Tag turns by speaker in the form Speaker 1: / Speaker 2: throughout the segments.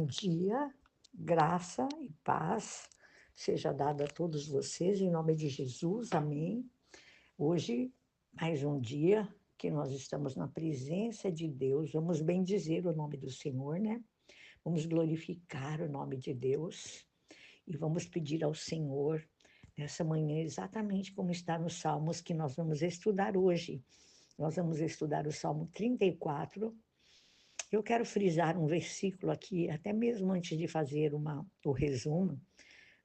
Speaker 1: dia, graça e paz seja dada a todos vocês, em nome de Jesus, amém. Hoje, mais um dia que nós estamos na presença de Deus, vamos bendizer o nome do Senhor, né? Vamos glorificar o nome de Deus e vamos pedir ao Senhor nessa manhã, exatamente como está nos Salmos que nós vamos estudar hoje. Nós vamos estudar o Salmo 34. Eu quero frisar um versículo aqui, até mesmo antes de fazer o resumo.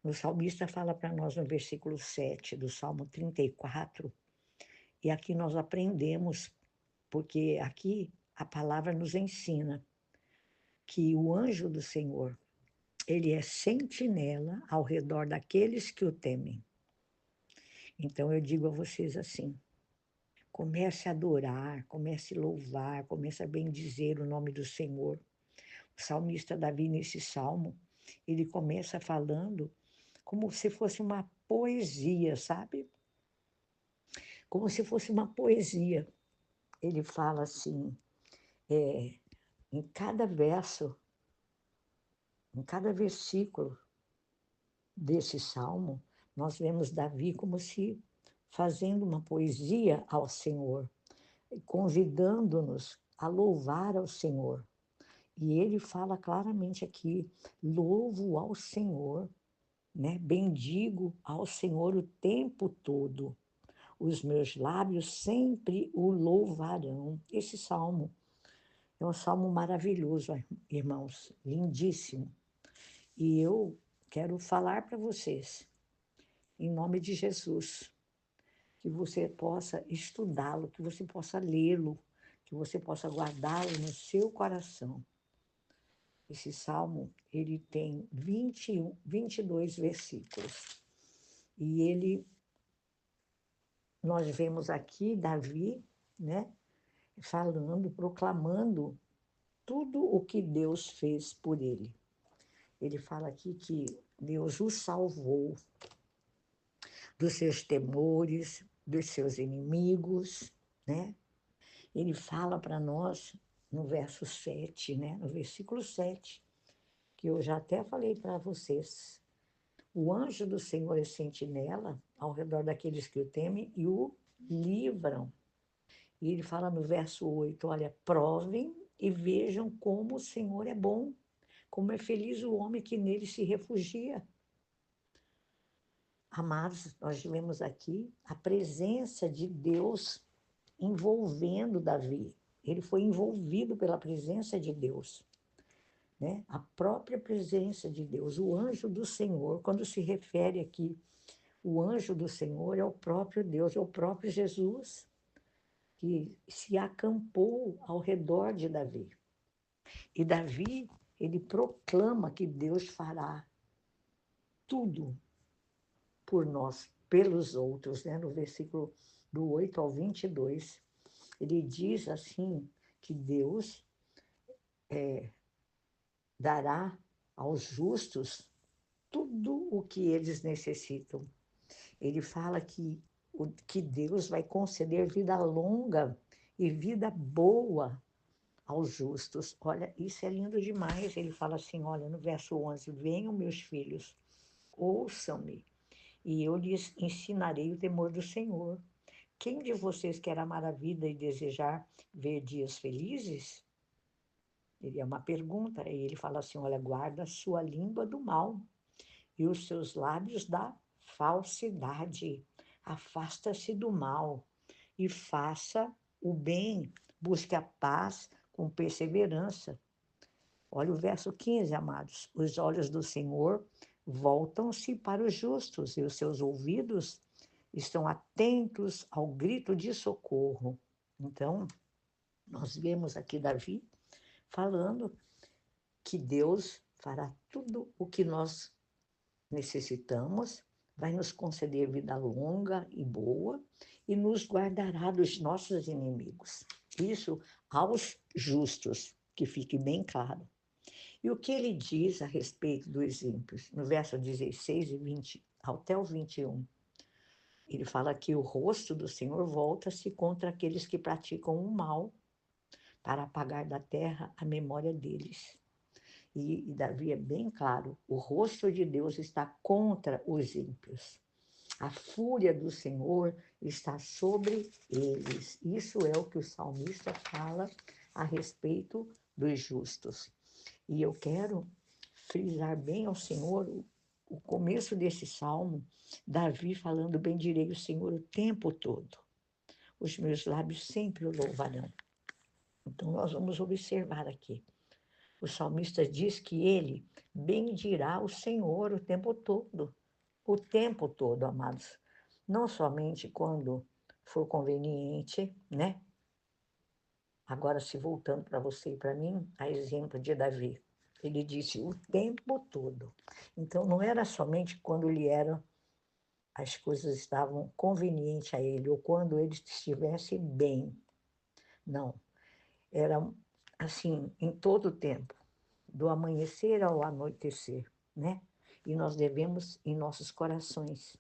Speaker 1: O salmista fala para nós no versículo 7 do Salmo 34, e aqui nós aprendemos, porque aqui a palavra nos ensina que o anjo do Senhor, ele é sentinela ao redor daqueles que o temem. Então eu digo a vocês assim: comece a adorar, comece a louvar, comece a bendizer o nome do Senhor. O salmista Davi, nesse salmo, ele começa falando como se fosse uma poesia, sabe? Como se fosse uma poesia. Ele fala assim, em cada verso, em cada versículo desse salmo, nós vemos Davi como se fazendo uma poesia ao Senhor, convidando-nos a louvar ao Senhor. E ele fala claramente aqui: louvo ao Senhor, né? Bendigo ao Senhor o tempo todo. Os meus lábios sempre o louvarão. Esse salmo é um salmo maravilhoso, irmãos, lindíssimo. E eu quero falar para vocês, em nome de Jesus, que você possa estudá-lo, que você possa lê-lo, que você possa guardá-lo no seu coração. Esse salmo, ele tem 22 versículos. E nós vemos aqui Davi, né, falando, proclamando tudo o que Deus fez por ele. Ele fala aqui que Deus o salvou dos seus temores, dos seus inimigos, né? Ele fala para nós no verso 7, né, no versículo 7, que eu já até falei para vocês. O anjo do Senhor é sentinela ao redor daqueles que o temem e o livram. E ele fala no verso 8, olha, provem e vejam como o Senhor é bom, como é feliz o homem que nele se refugia. Amados, nós vemos aqui a presença de Deus envolvendo Davi. Ele foi envolvido pela presença de Deus, né? A própria presença de Deus, o anjo do Senhor, quando se refere aqui, o anjo do Senhor é o próprio Deus, é o próprio Jesus, que se acampou ao redor de Davi. E Davi, ele proclama que Deus fará tudo por nós, pelos outros, né? No versículo do 8 ao 22, ele diz assim, que Deus dará aos justos tudo o que eles necessitam. Ele fala que Deus vai conceder vida longa e vida boa aos justos. Olha, isso é lindo demais. Ele fala assim, olha, no verso 11, venham meus filhos, ouçam-me, e eu lhes ensinarei o temor do Senhor. Quem de vocês quer amar a vida e desejar ver dias felizes? Ele é uma pergunta, e ele fala assim, olha, guarda a sua língua do mal e os seus lábios da falsidade. Afasta-se do mal e faça o bem, busque a paz com perseverança. Olha o verso 15, amados. Os olhos do Senhor voltam-se para os justos e os seus ouvidos estão atentos ao grito de socorro. Então, nós vemos aqui Davi falando que Deus fará tudo o que nós necessitamos, vai nos conceder vida longa e boa e nos guardará dos nossos inimigos. Isso aos justos, que fique bem claro. E o que ele diz a respeito dos ímpios? No verso 16 e 20, até o 21, ele fala que o rosto do Senhor volta-se contra aqueles que praticam o mal, para apagar da terra a memória deles. E Davi é bem claro: o rosto de Deus está contra os ímpios. A fúria do Senhor está sobre eles. Isso é o que o salmista fala a respeito dos justos. E eu quero frisar bem ao Senhor o começo desse salmo, Davi falando: bendirei o Senhor o tempo todo. Os meus lábios sempre o louvarão. Então, nós vamos observar aqui. O salmista diz que ele bendirá o Senhor o tempo todo. O tempo todo, amados. Não somente quando for conveniente, né? Agora, se voltando para você e para mim, a exemplo de Davi. Ele disse o tempo todo. Então, não era somente quando as coisas estavam convenientes a ele, ou quando ele estivesse bem. Não. Era assim, em todo o tempo, do amanhecer ao anoitecer, né? E nós devemos, em nossos corações,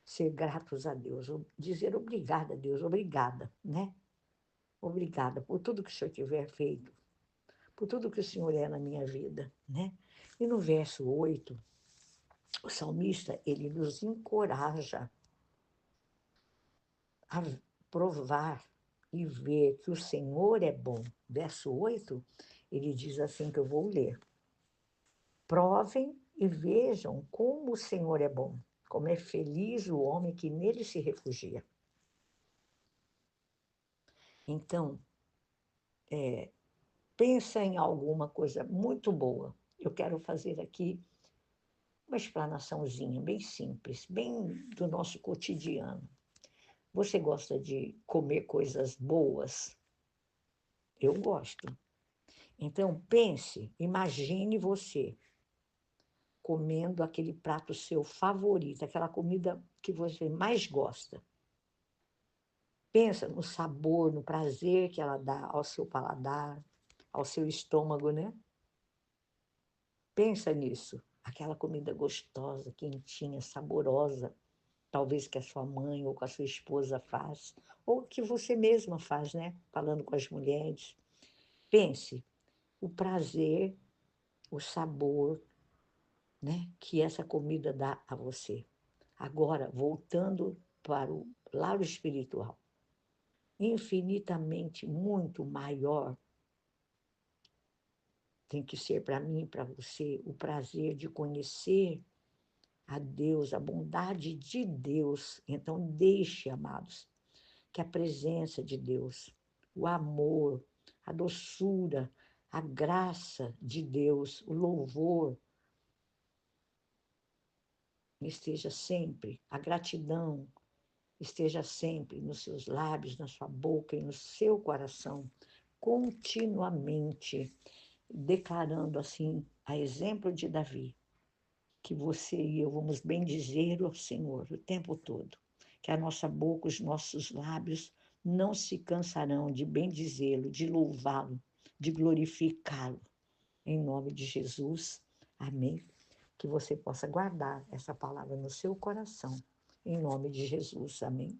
Speaker 1: ser gratos a Deus, dizer obrigada a Deus, obrigada, né? Obrigada por tudo que o Senhor tiver feito, por tudo que o Senhor é na minha vida, né? E no verso 8, o salmista, ele nos encoraja a provar e ver que o Senhor é bom. Verso 8, ele diz assim, que eu vou ler: provem e vejam como o Senhor é bom, como é feliz o homem que nele se refugia. Então, pensa em alguma coisa muito boa. Eu quero fazer aqui uma explanaçãozinha bem simples, bem do nosso cotidiano. Você gosta de comer coisas boas? Eu gosto. Então, pense, imagine você comendo aquele prato seu favorito, aquela comida que você mais gosta. Pensa no sabor, no prazer que ela dá ao seu paladar, ao seu estômago, né? Pensa nisso. Aquela comida gostosa, quentinha, saborosa, talvez que a sua mãe ou com a sua esposa faz, ou que você mesma faz, né? Falando com as mulheres. Pense o prazer, o sabor, né? Que essa comida dá a você. Agora, voltando para o lado espiritual, infinitamente muito maior tem que ser para mim e para você o prazer de conhecer a Deus, a bondade de Deus. Então, deixe, amados, que a presença de Deus, o amor, a doçura, a graça de Deus, o louvor, esteja sempre, a gratidão esteja sempre nos seus lábios, na sua boca e no seu coração, continuamente, declarando assim, a exemplo de Davi, que você e eu vamos bendizer o Senhor o tempo todo, que a nossa boca, os nossos lábios não se cansarão de bendizê-lo, de louvá-lo, de glorificá-lo. Em nome de Jesus, amém. Que você possa guardar essa palavra no seu coração, em nome de Jesus, amém.